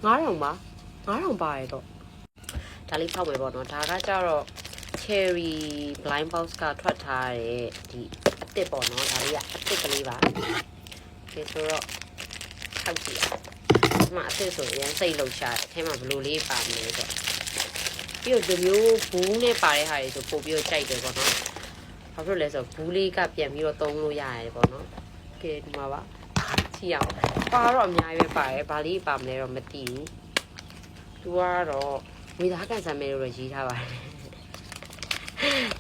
9000ပါ9000ပါရတော့ဒါလေးဖောက်မယ်ပေါ့နော်ဒါကကြတော့ cherry blind box ကထွက်ထားတဲ့ဒီအစ်စ်ပေါ့နော်ဒါလေးကအစ်စ်ကလေးပါကဲဆိုတော့ထောက်ကြည့်အောင်ဒီမှာအစ်စ်ဆိုရင်စိတ်လှုပ်ရှားတယ်အထဲမှာဘလို့လေးပါမလဲဆိုပြီးတော့ဒီမျိုးဘူးနဲ့ပါတဲ့ဟာတွေဆိုပို့ပြီးတော့ကြိုက်တယ်ပေါ့နော်ဘာဖြစ်လို့လဲဆိုတော့ဘူးလေးကပြန်ပြီးတော့သုံးလို့ရတယ်ပေါ့နော်ကဲဒီမှာပါကြည့်အောင်ပါတော့အများကြီးပဲပါတယ်ဘာလေးပါမလဲတော့မသိဘူးသူကတော့ဝေသားကန်ဆန်မဲလို့ရေးထားပါတယ်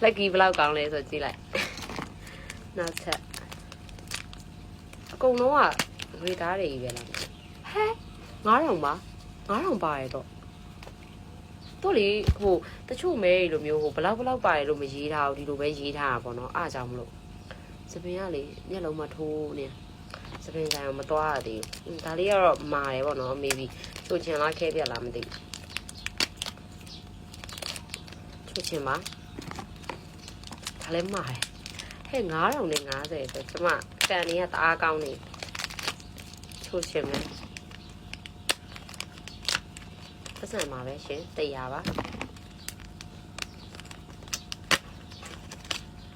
လက်ကြီးဘလောက်ကောင်းလဲဆိုကြည့်လိုက်နောက်ထပ်အကုန်လုံးကဝေသားတွေကြီးပဲလားဟဲ9000ပါ9000ပါရတော့တို့လေဟိုတချို့မဲလိုမျိုးဟိုဘလောက်ပါရလို့မရေးထားဘူးဒီလိုပဲရေးထားတာပေါ့နော်အားကြောင့်မလို့စပင်ကလေမျက်လုံးမထိုးနေစပင်ဆိုင်အောင်မသွားရသေးဘူးဒါလေးကတော့မာတယ်ပေါ့နော် maybe ချိုချင်လားခဲပြက်လားမသိဘူးချိုချင်ပါဒါလည်းမာတယ်ဟဲ့9000နဲ့50ဆိုကျမကန်နေကတအားကောင်းနေချိုချင်မယ်ပတ်စံမှာပဲရှင်100ပါ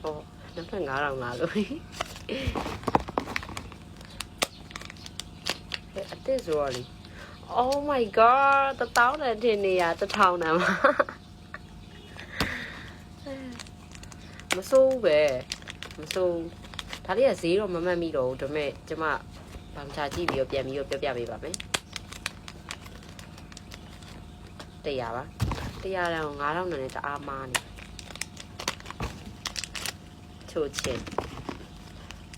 ဟောနောက်ထပ်9000လားလို့အသက်ဆိုတော့လေ Oh my god 1000နဲ့ထင်နေရ1000နဲ့မှာမစိုးပဲမစိုးဒါလေးကဈေးတော့မမှတ်မိတော့ဘူးဒါပေမဲ့ကျမဗန်ချာကြည့်ပြီးတော့ပြန်ပြီးတော့ပြောပြပေးပါမယ်100ပါ100တောင်9000နဲ့တအားမားနေချိုချင်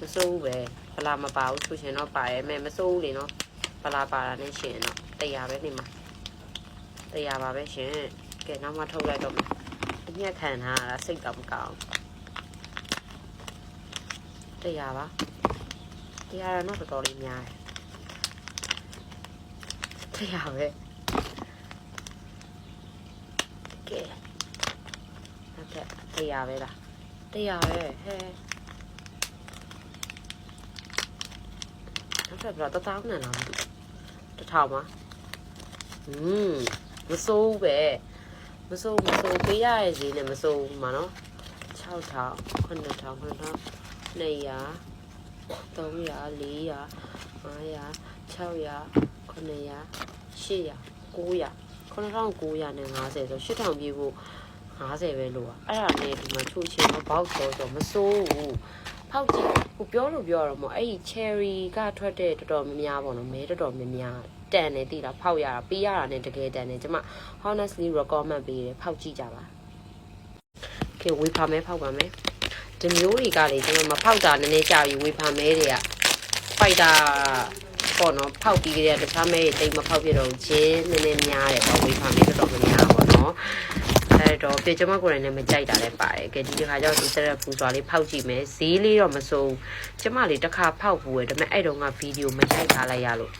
မစိုးပဲဘလာမပါဘူးချိုချင်တော့ပါရဲ့မဲ့မစိုးဘူးလေနော်ဘလာပါတာနဲ့ရှင်တော့100ပဲနေမှာ100ပါပဲရှင်ကဲနောက်မှထုတ်လိုက်တော့မယ်အညက်ခံထားတာစိတ်တော့မကောင်း100ပါ100တော့တော်တော်လေးများတယ်100ပဲကဲဟုတ်ကဲ့100ပဲလား100ပဲဟဲ့နောက်ထပ်တော့1000နဲ့လားမသိဘူး1000ပါမစိုးပဲမစိုးပေးရရဲ့ဈေးနဲ့မစိုးဘူးမှာနော်6000 9000 9000 200 300 400 500 600 900 1000 950ဆို8000ပြေးဖို့50ပဲလို့အဲ့ဒါနဲ့ဒီမှာချိုးချင်တော့ဘောက်ဆိုမစိုးဘူးဖောက်ကြည့်ဟိုပြောလို့ပြောတော့မဟုတ်အဲ့ဒီ cherry ကထွက်တဲ့တော်တော်များများပေါ့နော်မဲတော်တော်များများတန်နေတိလားဖောက်ရတာပေးရတာနဲ့တကယ်တန်နေကျမ honestly recommend ပေးတယ်ဖောက်ကြည့်ကြပါကဲဝေဖာမဲဖောက်ပါမယ်ဒီမျိုးတွေကလေကျွန်တော်မဖောက်တာနည်းနည်းကြာပြီဝေဖာမဲတွေကဖိုက်တာပေါ့နော်ဖောက်ပြီးကြတဲ့တခြားမဲတွေတိတ်မဖောက်ပြတော့ချင်းနည်းနည်းများတယ်ပေါ့ဝေဖာမဲတော်တော်များပေါ့နော်အဲ့တော့ပြေကျွန်မကိုယ်တိုင်လည်းမကြိုက်တာလည်းပါတယ်ကဲဒီခါကျတော့ဒီဆက်ရက်ပူစွာလေးဖောက်ကြည့်မယ်ဈေးလေးတော့မစိုးကျွန်မလေးတစ်ခါဖောက်ဘူးရယ်ဒါပေမဲ့အဲ့တုန်းကဗီဒီယိုမရိုက်ထားလိုက်ရလို့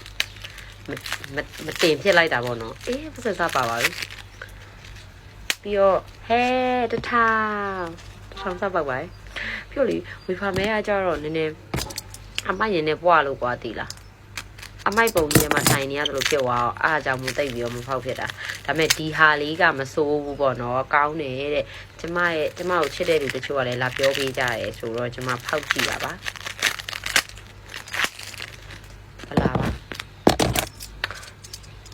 မတင်ဖြစ်လိုက်တာပေါ့နော်အေးပတ်စပ်ပါပါပြီပြီးတော့ဟဲတထားဆောင်းစားပါပါပြောလေဝေဖာမဲကကြတော့နည်းနည်းအမိုက်ရင်နဲ့ပွားလို့ကွာတီလားအမိုက်ပုံကြီးမှာထိုင်နေရတယ်လို့ပြောသွားအောင်အားကြောင့်မသိပြီးတော့မဖောက်ဖြစ်တာဒါပေမဲ့ဒီဟာလေးကမစိုးဘူးပေါ့နော်ကောင်းတယ်တဲ့ကျမကိုချစ်တဲ့လူတချို့ကလည်းလာပြောပေးကြတယ်ဆိုတော့ကျမဖောက်ကြည့်ပါပါဟလာပါ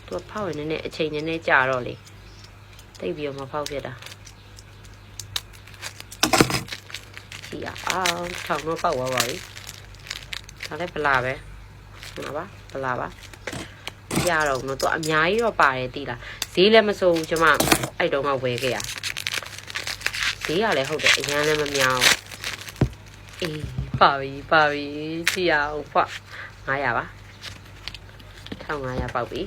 သူဖောက်ရင်လည်းအချိန်နည်းနည်းကြာတော့လေသိပြီးတော့မဖောက်ဖြစ်တာကြည့်အောင်ထောင်တော့ပေါက်သွားပါပြီဒါလည်းဗလာပဲဟုတ်ပါဗလာပါရတော့နော်သူအများကြီးတော့ပါတယ်တိလားဈေးလည်းမစိုးဘူးကျမအဲ့တုန်းကဝယ်ခဲ့ရဈေးကလည်းဟုတ်တယ်အရင်လည်းမမြောင်းအေးပါပြီကြည့်အောင်ဖွ900ပါ1500ပေါက်ပြီ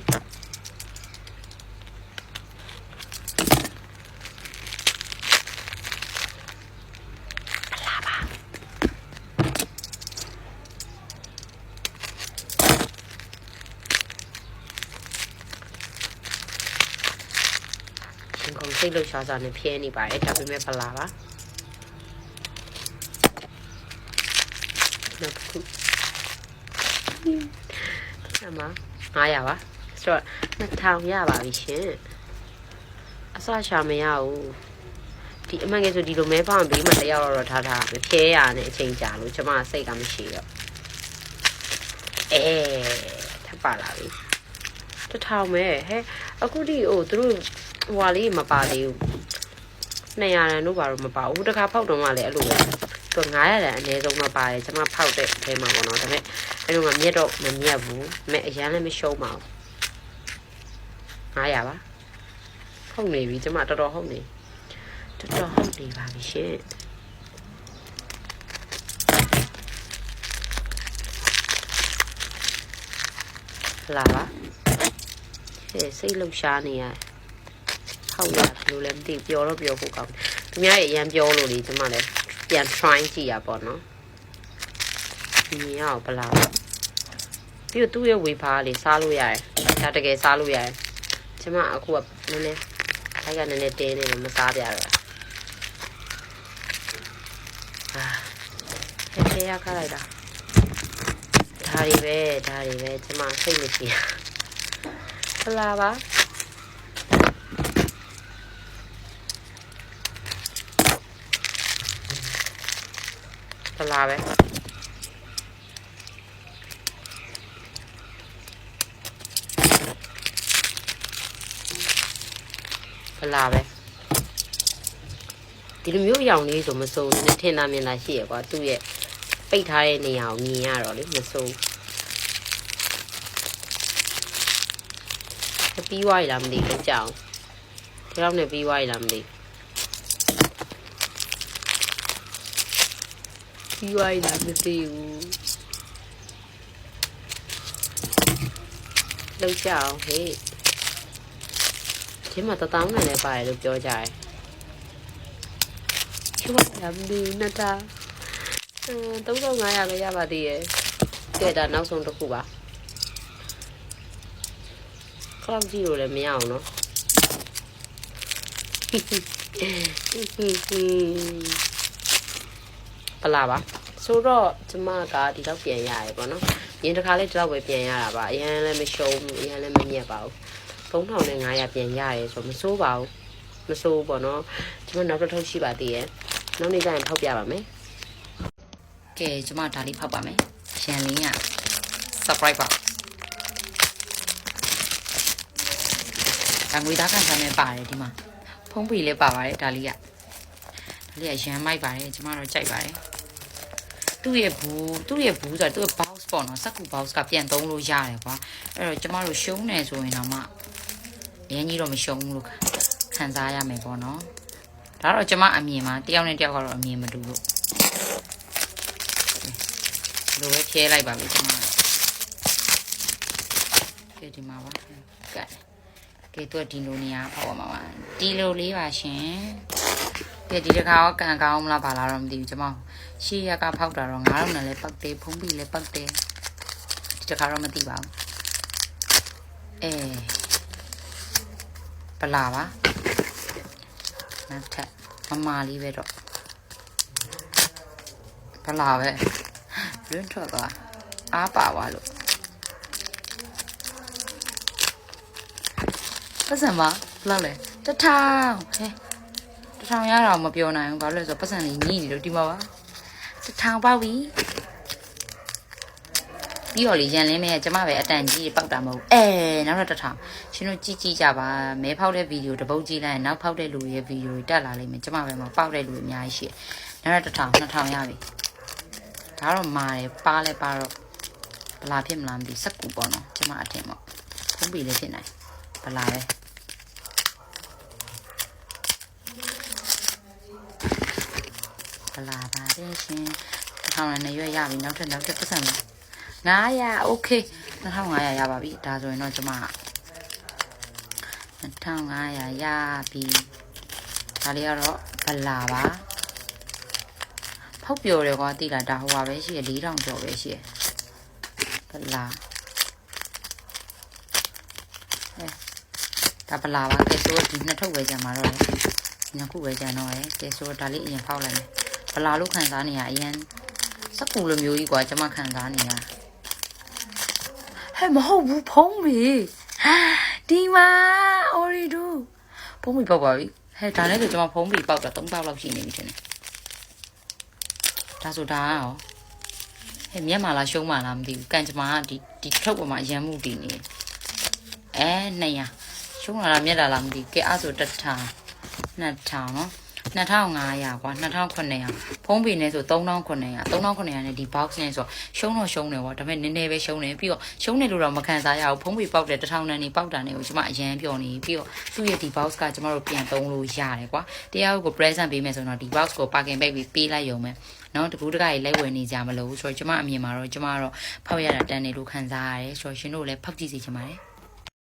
စိတ်လှုပ်ရှားစားနဲ့ဖျဲနေပါတယ်ဒါပေမဲ့ဗလာပါနောက်တစ်ခုအမ900ပါ ဆိုတော့2000ရပါပြီရှင်အစရှာမရဘူးဒီအမှန်ကဆိုဒီလိုမဲဖောင်းပြီးမှတယောက်တော့ထားမဖြဲရနဲ့အချိန်ကြာလို့ကျမစိတ်ကမရှိတော့ထပ်ပါလာပြီ1000ပဲဟဲ့အခုဒီဟိုသူတို့ဟွာလေးမပါသေးဘူး200ရန်တို့ဘာလို့မပါဘူးတခါဖောက်တော့မှလည်းအဲ့လိုပဲသူ900ရန်အနည်းဆုံးမပါတယ်ကျမဖောက်တဲ့အထဲမှာပေါ့နော်ဒါပေမဲ့အဲ့လိုကမြက်တော့မမြက်ဘူးမဲ့အရန်လည်းမရှုံးပါဘူး900ပါဟုတ်နေပြီကျမတော်တော်ဟုတ်နေပါပြီရှင်လာပါစိတ်လှုပ်ရှားနေရဟုတ်ရလို့လည်းမသိပြောတော့ပြောဖို့ကောင်းသူများရဲ့အရန်ပြောလို့လေကျမလည်းပြန် try ကြည့်ရပေါ့နော်ဒီရအောင်ဗလားပြီးတော့သူ့ရဲ့ဝေဖားလေးစားလို့ရတယ်ဒါတကယ်စားလို့ရတယ်ကျမအခုကနည်းနည်းထိုက်ကနည်းနည်းတင်းနေလို့မစားပြတော့ခဲရခါလိုက်တာဒါတွေပဲကျမစိတ်မရှိဖလာပါဖလာပဲဖလာပဲဒီလိုမျိုးရောင်လေးဆိုမစိုးဘူးထင်တာမြင်တာရှိရကွာသူ့ရဲ့ပိတ်ထားတဲ့နေရာကိုမြင်ရတော့လေမစိုးပြီးွားရလားမသိဘူးကြောက်ဒီလောက်နဲ့ပြီးွားရလားမသိပြီးွားရလားမသိဘူးလောက်ကြအောင်ဟေးဒီမှာ1000နဲ့လည်းပါတယ်လို့ပြောကြတယ်ချူပါလားမသိဘူးနတာ3500ပဲရပါသေးရဲ့ကဲဒါနောက်ဆုံးတစ်ခုပါကောက်ကြည့်လို့လည်းမရအောင်နော်ပလာပါဆိုတော့ကျမကဒီတော့ပြန်ရရပေါ့နော်ရင်တစ်ခါလေးဒီတော့ပဲပြန်ရတာပါအရင်လည်းမရှုံးဘူးအရင်လည်းမညက်ပါဘူး3500ပြန်ရတယ်ဆိုမစိုးပါဘူးမစိုးပေါ့နော်ကျမနောက်တစ်ထုပ်ရှိပါသေးရဲ့နောက်နေ့ကျရင်ဖောက်ပြပါမယ်ကဲကျမဒါလေးဖောက်ပါမယ်ရန်လင်းက surprise ပါငွေသားကန်ဆန်းနဲ့ပါတယ်ဒီမှာဖုံးပီလည်းပါပါတယ်ဒါလေးကရမ်းမိုက်ပါတယ်ကျမတို့ကြိုက်ပါတယ်သူ့ရဲ့ဘူးဆိုတာသူ့ရဲ့ box ပေါ့နော်စက္ကူ box ကပြန်သုံးလို့ရတယ်ကွာအဲ့တော့ကျမတို့ရှုံးနေဆိုရင်တော့မှအရင်ကြီးတော့မရှုံးဘူးလို့ခံစားရမယ်ပေါ့နော်ဒါတော့ကျမအမြင်မှာတယောက်နဲ့တယောက်ကတော့အမြင်မတူလို့လိုပဲဖြဲလိုက်ပါပြီကျမကဲဒီမှာပါကဲသူကဒီလိုနေရာဖောက်ပါမှာဒီလိုလေးပါရှင်ကဲဒီတစ်ခါတော့ကန်ကောင်းမလားပါလားတော့မသိဘူးကျမရှေ့ရကဖောက်တာတော့9000နဲ့လည်းပတ်သေးဖုံးပြီးလည်းပတ်သေးဒီတစ်ခါတော့မသိပါဘူးပလာပါနောက်ထပ်မမလေးပဲတော့ပလာပဲလွန်းထွက်သွားအားပါသွားလို့ပတ်စံပါဘလောက်လဲ1000ဟဲ့1000ရတော့မပြောနိုင်ဘူးဘာလို့လဲဆိုတော့ပတ်စံလေးညှိနေလို့ဒီမှာပါ1000ပေါက်ပြီပြီးတော့လေရန်လင်းမဲကျမပဲအတန်ကြီးပေါက်တာမဟုတ်နောက်တော့1000ရှင်တို့ကြည့်ကြပါမဲဖောက်တဲ့ဗီဒီယိုတပုတ်ကြည့်လိုက်နောက်ဖောက်တဲ့လူရဲ့ဗီဒီယိုတွေတက်လာလိမ့်မယ်ကျမပဲမပေါက်တဲ့လူအများကြီးရှိတယ်နောက်တော့2000ရပြီဒါတော့မာတယ်ပါလဲပါတော့ဘလာဖြစ်မလားမသိစက်ကူပေါ့နော်ကျမအထင်ပေါ့ဖုံးပြီးလည်းဖြစ်နိုင်ဘလာပဲဘလာပါတယ်ရှင်1000နဲ့ရွက်ရပြီနောက်ထပ်ပတ်စံ900โอเค2500ရပါပြီဒါဆိုရင်တော့ကျမ2500ရပြီဒါလေးကတော့ဘလာပါဖောက်ပြော်တယ်ကွာတိလာဒါဟိုပါပဲရှိရ4000ကျော်ပဲရှိရဘလာဒါဘလာပါကဲဆိုဒီနှစ်ထုပ်ပဲကျန်မှာတော့လေနှစ်ခုပဲကျန်တော့ရယ်ကဲဆိုဒါလေးအရင်ဖောက်လိုက်မယ်ဘလာလို့ခံစားနေရအရင်စက်ကူလိုမျိုးကြီးကွာကျမခံစားနေရဟဲ့မဟုတ်ဘူးဖုံးပြီ ဒီမှာအော်ရီဒူဖုံးပြီးပေါက်ပါပြီဟဲ့ဒါနဲ့ဆိုကျွန်မဖုံးပြီးပေါက်တာ3ပေါက်လောက်ရှိနေပြီထင်တယ်ဒါဆိုတာရောဟဲ့မျက်မှလားရှုံးမှလားမသိဘူးကန်ကြမာကဒီထုတ်ပေါ်မှာရမ်းမှုတည်နေ200ရှုံးလာလားမျက်လာလားမသိဘူးကဲအဲ့ဆိုတစ်ထောင်2000နော်2500ကွာ2900ဖုံးပေနဲ့ဆို3900နဲ့ဒီ box နဲ့ဆိုရှုံးတော့ရှုံးတယ်ကွာဒါပေမဲ့နည်းနည်းပဲရှုံးတယ်ပြီးတော့ရှုံးတယ်လို့တော့မခံစားရဘူးဖုံးပေပေါက်တယ်1000တန်းနေပေါက်တာနဲ့ကိုကျမအရန်ပြောနေပြီးတော့သူ့ရဲ့ဒီ box ကကျမတို့ပြန်သုံးလို့ရတယ်ကွာတရားကို present ပေးမယ်ဆိုတော့ဒီ box ကို parking bag ပြီးပေးလိုက်ရုံပဲနော်တကူတကကြီးလိုက်ဝယ်နေကြမလို့ဆိုတော့ကျမအမြင်မှာတော့ကျမကတော့ဖောက်ရတာတန်းနေလို့ခံစားရတယ်ဆိုတော့ရှင်တို့လည်းဖောက်ကြည့်စီချင်ပါတယ်